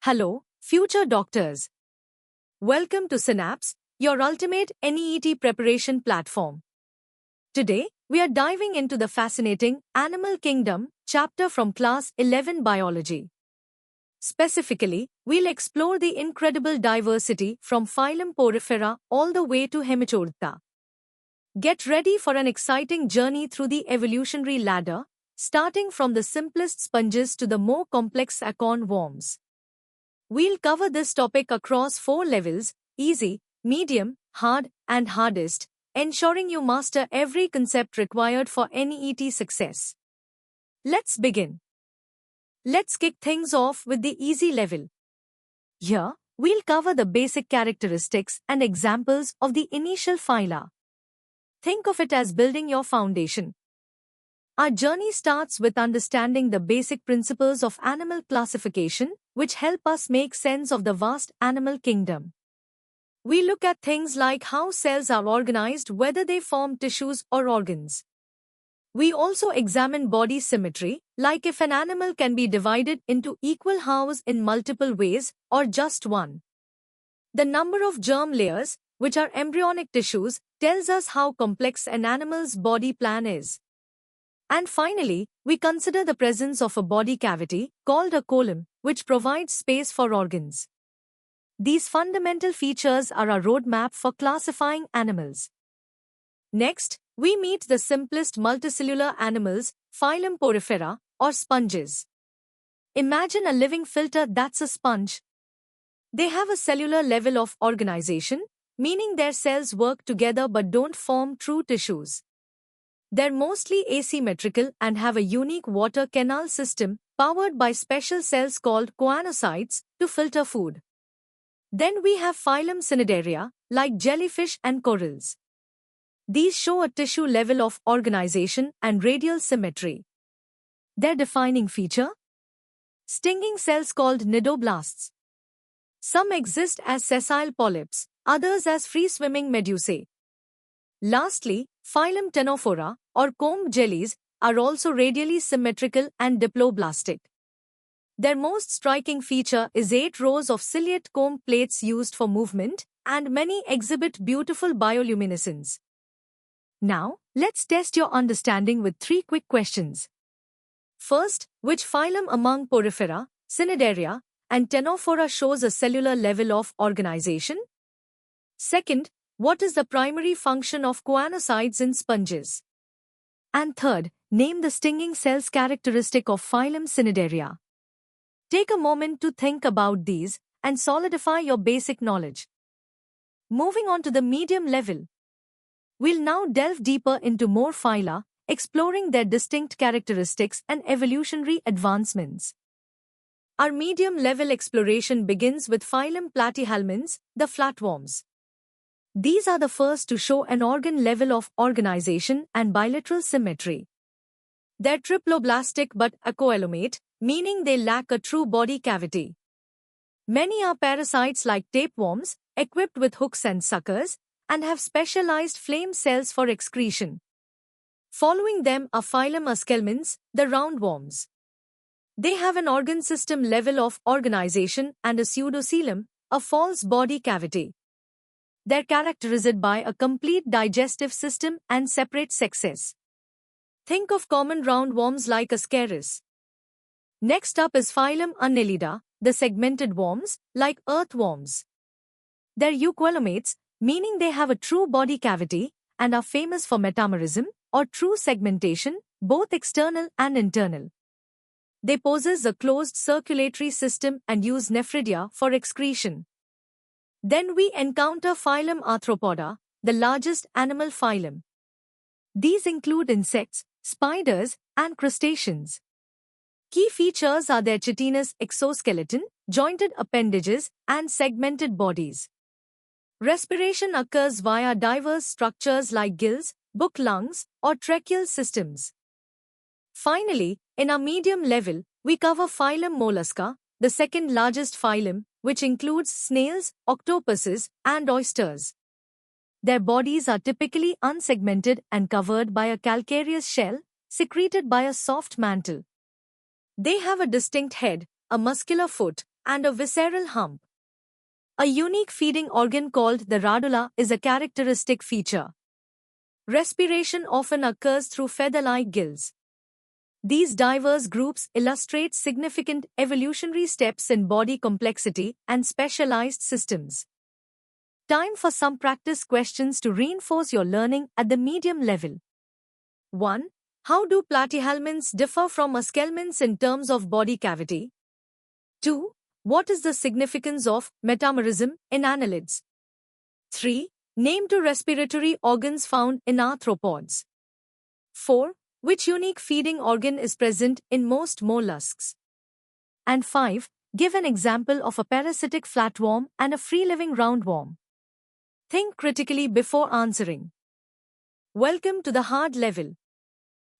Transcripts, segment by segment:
Hello, future doctors. Welcome to Synapse, your ultimate NEET preparation platform. Today, we are diving into the fascinating Animal Kingdom chapter from Class 11 Biology. Specifically, we'll explore the incredible diversity from phylum Porifera all the way to Hemichordata. Get ready for an exciting journey through the evolutionary ladder, starting from the simplest sponges to the more complex acorn worms. We'll cover this topic across 4 levels: easy, medium, hard, and hardest, ensuring you master every concept required for NEET success. Let's begin. Let's kick things off with the easy level. Here, we'll cover the basic characteristics and examples of the initial phyla. Think of it as building your foundation. Our journey starts with understanding the basic principles of animal classification, which help us make sense of the vast animal kingdom. We look at things like how cells are organized, whether they form tissues or organs. We also examine body symmetry, like if an animal can be divided into equal halves in multiple ways or just one. The number of germ layers, which are embryonic tissues, tells us how complex an animal's body plan is. And finally, we consider the presence of a body cavity, called a column, which provides space for organs. These fundamental features are a roadmap for classifying animals. Next, we meet the simplest multicellular animals, phylum Porifera, or sponges. Imagine a living filter that's a sponge. They have a cellular level of organization, meaning their cells work together but don't form true tissues. They're mostly asymmetrical and have a unique water canal system powered by special cells called choanocytes to filter food. Then we have phylum Cnidaria, like jellyfish and corals. These show a tissue level of organization and radial symmetry. Their defining feature? Stinging cells called cnidoblasts. Some exist as sessile polyps, others as free-swimming medusae. Lastly, phylum Ctenophora, or comb jellies, are also radially symmetrical and diploblastic. Their most striking feature is 8 rows of ciliate comb plates used for movement, and many exhibit beautiful bioluminescence. Now, let's test your understanding with 3 quick questions. First, which phylum among Porifera, Cnidaria, and Ctenophora shows a cellular level of organization? Second, what is the primary function of choanocytes in sponges? And third, name the stinging cells characteristic of phylum Cnidaria. Take a moment to think about these and solidify your basic knowledge. Moving on to the medium level. We'll now delve deeper into more phyla, exploring their distinct characteristics and evolutionary advancements. Our medium-level exploration begins with phylum Platyhelminths, the flatworms. These are the first to show an organ level of organization and bilateral symmetry. They're triploblastic but acoelomate, meaning they lack a true body cavity. Many are parasites like tapeworms, equipped with hooks and suckers, and have specialized flame cells for excretion. Following them are phylum Aschelminths, the roundworms. They have an organ system level of organization and a pseudocoelom, a false body cavity. They're characterized by a complete digestive system and separate sexes. Think of common roundworms like Ascaris. Next up is phylum Annelida, the segmented worms, like earthworms. They're eucoelomates, meaning they have a true body cavity and are famous for metamerism, or true segmentation, both external and internal. They possess a closed circulatory system and use nephridia for excretion. Then we encounter phylum Arthropoda, the largest animal phylum. These include insects, spiders, and crustaceans. Key features are their chitinous exoskeleton, jointed appendages, and segmented bodies. Respiration occurs via diverse structures like gills, book lungs, or tracheal systems. Finally, in our medium level, we cover phylum Mollusca, the second largest phylum, which includes snails, octopuses, and oysters. Their bodies are typically unsegmented and covered by a calcareous shell, secreted by a soft mantle. They have a distinct head, a muscular foot, and a visceral hump. A unique feeding organ called the radula is a characteristic feature. Respiration often occurs through feather-like gills. These diverse groups illustrate significant evolutionary steps in body complexity and specialized systems. Time for some practice questions to reinforce your learning at the medium level. 1. How do platyhelminths differ from muscelminths in terms of body cavity? 2. What is the significance of metamerism in annelids? 3. Name 2 respiratory organs found in arthropods. 4. Which unique feeding organ is present in most mollusks? And 5. Give an example of a parasitic flatworm and a free-living roundworm. Think critically before answering. Welcome to the hard level.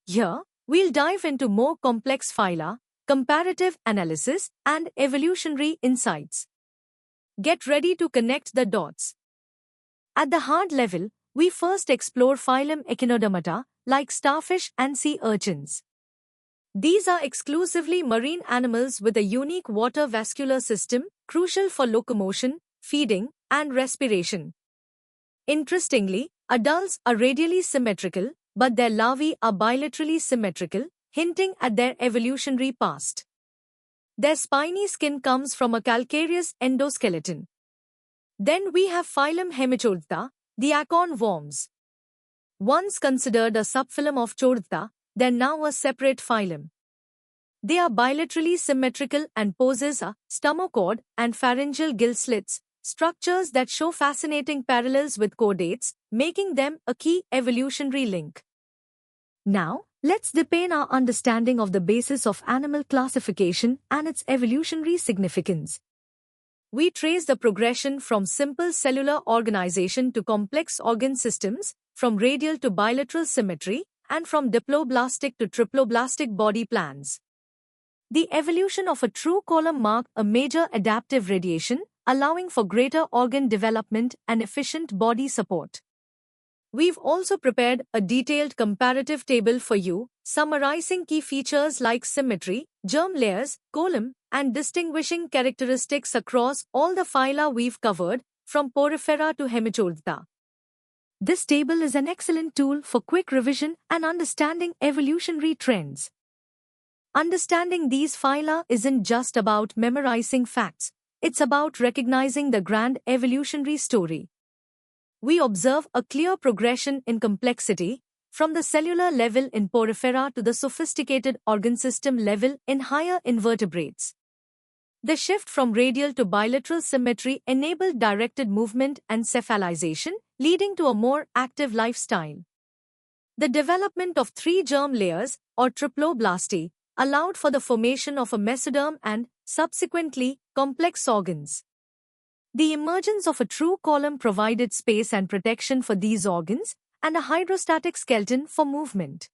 Here, we'll dive into more complex phyla, comparative analysis, and evolutionary insights. Get ready to connect the dots. At the hard level, we first explore phylum Echinodermata, like starfish and sea urchins. These are exclusively marine animals with a unique water vascular system, crucial for locomotion, feeding, and respiration. Interestingly, adults are radially symmetrical, but their larvae are bilaterally symmetrical, hinting at their evolutionary past. Their spiny skin comes from a calcareous endoskeleton. Then we have phylum Hemichodonta, the acorn worms. Once considered a subphylum of Chodonta, they're now a separate phylum. They are bilaterally symmetrical and possess a stomachoid and pharyngeal gill slits, structures that show fascinating parallels with chordates, making them a key evolutionary link. Now, let's deepen our understanding of the basis of animal classification and its evolutionary significance. We trace the progression from simple cellular organization to complex organ systems, from radial to bilateral symmetry, and from diploblastic to triploblastic body plans. The evolution of a true column marked a major adaptive radiation, allowing for greater organ development and efficient body support. We've also prepared a detailed comparative table for you, summarizing key features like symmetry, germ layers, column, and distinguishing characteristics across all the phyla we've covered, from Porifera to Hemichodonta. This table is an excellent tool for quick revision and understanding evolutionary trends. Understanding these phyla isn't just about memorizing facts, it's about recognizing the grand evolutionary story. We observe a clear progression in complexity, from the cellular level in Porifera to the sophisticated organ system level in higher invertebrates. The shift from radial to bilateral symmetry enabled directed movement and cephalization, leading to a more active lifestyle. The development of 3 germ layers, or triploblasty, allowed for the formation of a mesoderm and, subsequently, complex organs. The emergence of a true column provided space and protection for these organs, and a hydrostatic skeleton for movement.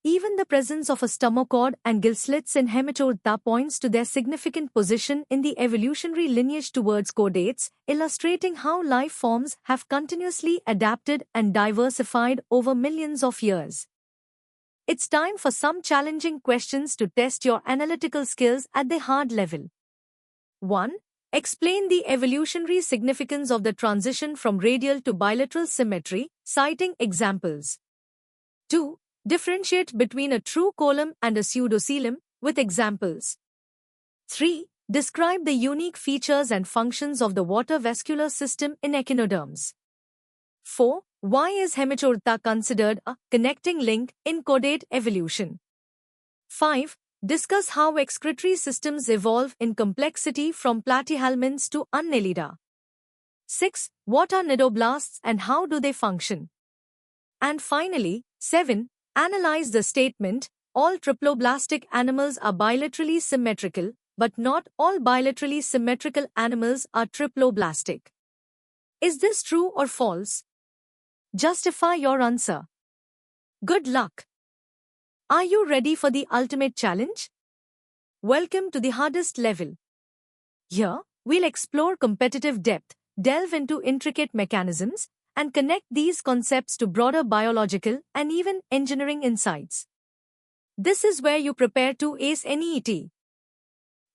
Even the presence of a stomachoid and gill slits in Hemichodonta points to their significant position in the evolutionary lineage towards chordates, illustrating how life forms have continuously adapted and diversified over millions of years. It's time for some challenging questions to test your analytical skills at the hard level. 1. Explain the evolutionary significance of the transition from radial to bilateral symmetry, citing examples. 2. Differentiate between a true column and a pseudocoelom, with examples. 3. Describe the unique features and functions of the water vascular system in echinoderms. 4. Why is Hemichodonta considered a connecting link in chordate evolution? 5. Discuss how excretory systems evolve in complexity from platyhelminths to Annelida. 6. What are cnidoblasts and how do they function? And finally, 7. Analyze the statement, all triploblastic animals are bilaterally symmetrical, but not all bilaterally symmetrical animals are triploblastic. Is this true or false? Justify your answer. Good luck. Are you ready for the ultimate challenge? Welcome to the hardest level. Here, we'll explore competitive depth, delve into intricate mechanisms, and connect these concepts to broader biological and even engineering insights. This is where you prepare to ace NEET.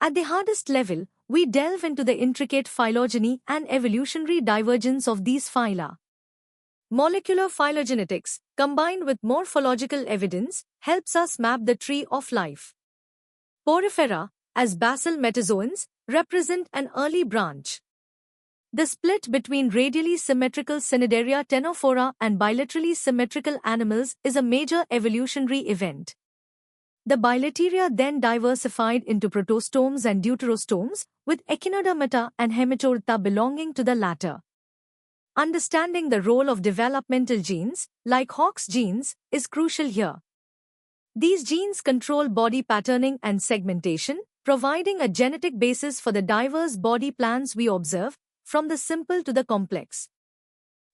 At the hardest level, we delve into the intricate phylogeny and evolutionary divergence of these phyla. Molecular phylogenetics, combined with morphological evidence, helps us map the tree of life. Porifera, as basal metazoans, represent an early branch. The split between radially symmetrical Cnidaria ctenophora and bilaterally symmetrical animals is a major evolutionary event. The bilateria then diversified into protostomes and deuterostomes, with echinodermata and hematodermata belonging to the latter. Understanding the role of developmental genes, like Hox genes, is crucial here. These genes control body patterning and segmentation, providing a genetic basis for the diverse body plans we observe, from the simple to the complex.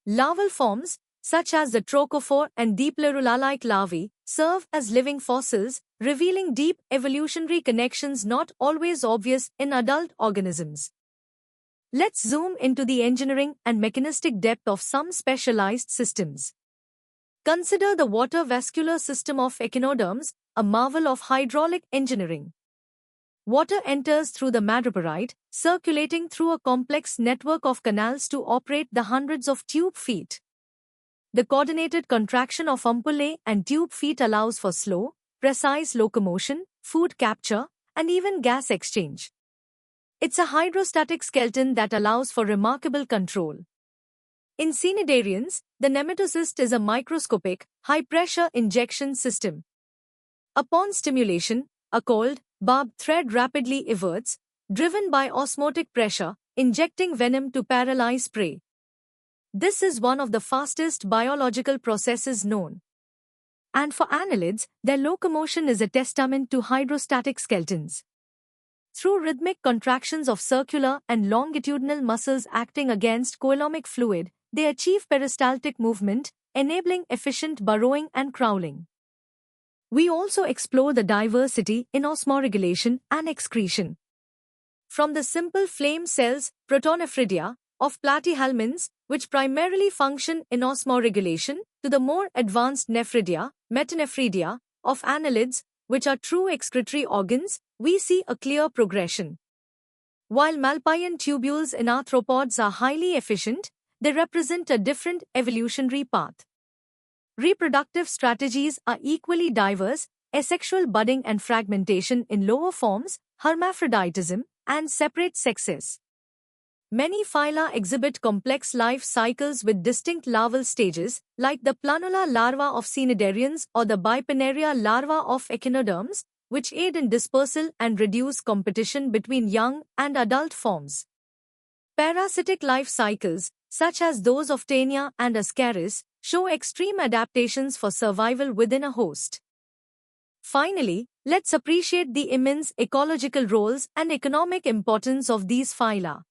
Larval forms, such as the trochophore and Diplerula-like larvae, serve as living fossils, revealing deep evolutionary connections not always obvious in adult organisms. Let's zoom into the engineering and mechanistic depth of some specialized systems. Consider the water vascular system of echinoderms, a marvel of hydraulic engineering. Water enters through the madreporide, circulating through a complex network of canals to operate the hundreds of tube feet. The coordinated contraction of ampullae and tube feet allows for slow, precise locomotion, food capture, and even gas exchange. It's a hydrostatic skeleton that allows for remarkable control. In cnidarians, the nematocyst is a microscopic, high-pressure injection system. Upon stimulation, a coiled, barbed thread rapidly everts, driven by osmotic pressure, injecting venom to paralyze prey. This is one of the fastest biological processes known. And for annelids, their locomotion is a testament to hydrostatic skeletons. Through rhythmic contractions of circular and longitudinal muscles acting against coelomic fluid, they achieve peristaltic movement, enabling efficient burrowing and crawling. We also explore the diversity in osmoregulation and excretion. From the simple flame cells, protonephridia, of platyhelminths, which primarily function in osmoregulation, to the more advanced nephridia, metanephridia, of annelids, which are true excretory organs, we see a clear progression. While Malpighian tubules in arthropods are highly efficient, they represent a different evolutionary path. Reproductive strategies are equally diverse: asexual budding and fragmentation in lower forms, hermaphroditism, and separate sexes. Many phyla exhibit complex life cycles with distinct larval stages, like the planula larva of cnidarians or the Bipinnaria larva of echinoderms, which aid in dispersal and reduce competition between young and adult forms. Parasitic life cycles, such as those of Taenia and Ascaris, show extreme adaptations for survival within a host. Finally, let's appreciate the immense ecological roles and economic importance of these phyla.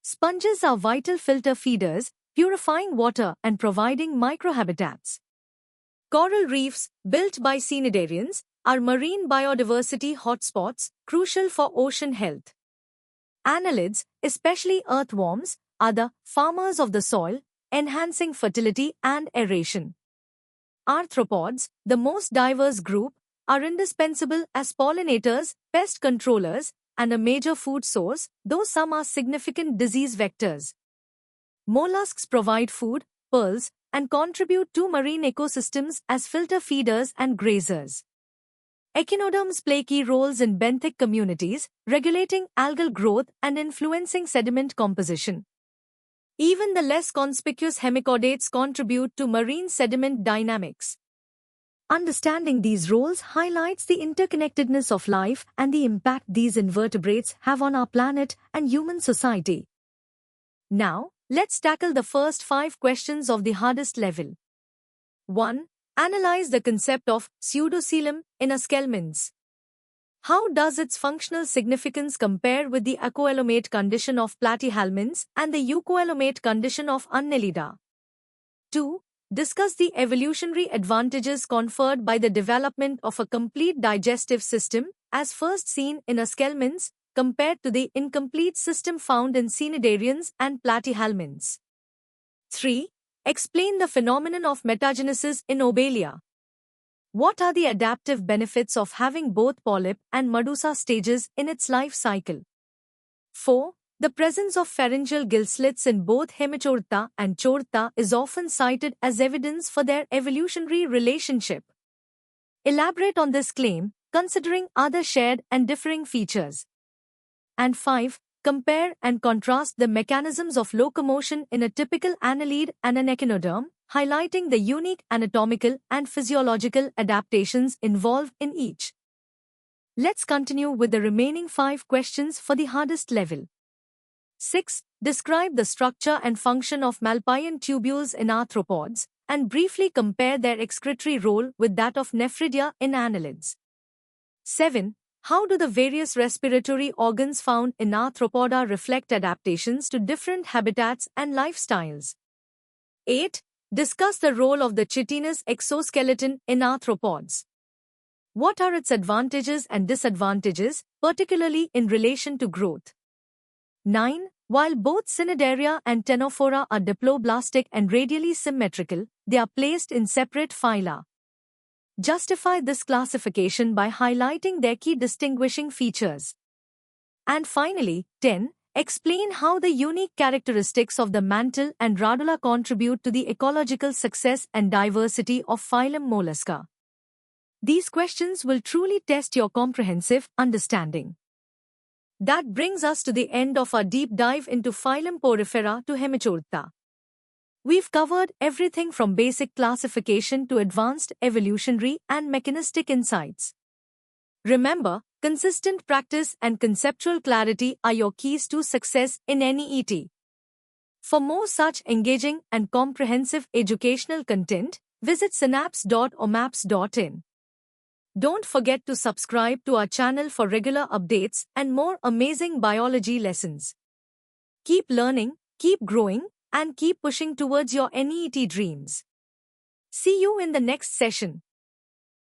Sponges are vital filter feeders, purifying water and providing microhabitats. Coral reefs, built by cnidarians, are marine biodiversity hotspots, crucial for ocean health. Annelids, especially earthworms, are the farmers of the soil, enhancing fertility and aeration. Arthropods, the most diverse group, are indispensable as pollinators, pest controllers, and a major food source, though some are significant disease vectors. Mollusks provide food, pearls, and contribute to marine ecosystems as filter feeders and grazers. Echinoderms play key roles in benthic communities, regulating algal growth and influencing sediment composition. Even the less conspicuous hemichordates contribute to marine sediment dynamics. Understanding these roles highlights the interconnectedness of life and the impact these invertebrates have on our planet and human society. Now, let's tackle the first 5 questions of the hardest level. 1. Analyze the concept of pseudocoelom in Aschelminths. How does its functional significance compare with the acoelomate condition of platyhelminths and the eucoelomate condition of Annelida? 2. Discuss the evolutionary advantages conferred by the development of a complete digestive system, as first seen in Aschelminths, compared to the incomplete system found in cnidarians and platyhelminths. 3. Explain the phenomenon of metagenesis in Obelia. What are the adaptive benefits of having both polyp and medusa stages in its life cycle? 4. The presence of pharyngeal gill slits in both Hemichorta and Chorta is often cited as evidence for their evolutionary relationship. Elaborate on this claim, considering other shared and differing features. And 5. Compare and contrast the mechanisms of locomotion in a typical annelid and an echinoderm, highlighting the unique anatomical and physiological adaptations involved in each. Let's continue with the remaining 5 questions for the hardest level. 6. Describe the structure and function of Malpighian tubules in arthropods, and briefly compare their excretory role with that of Nephridia in annelids. 7. How do the various respiratory organs found in arthropoda reflect adaptations to different habitats and lifestyles? 8. Discuss the role of the chitinous exoskeleton in arthropods. What are its advantages and disadvantages, particularly in relation to growth? 9. While both Cnidaria and Ctenophora are diploblastic and radially symmetrical, they are placed in separate phyla. Justify this classification by highlighting their key distinguishing features. And finally, 10. Explain how the unique characteristics of the mantle and radula contribute to the ecological success and diversity of phylum Mollusca. These questions will truly test your comprehensive understanding. That brings us to the end of our deep dive into phylum Porifera to Hemichorta. We've covered everything from basic classification to advanced evolutionary and mechanistic insights. Remember, consistent practice and conceptual clarity are your keys to success in NEET. For more such engaging and comprehensive educational content, visit synapse.omaps.in. Don't forget to subscribe to our channel for regular updates and more amazing biology lessons. Keep learning, keep growing, and keep pushing towards your NEET dreams. See you in the next session.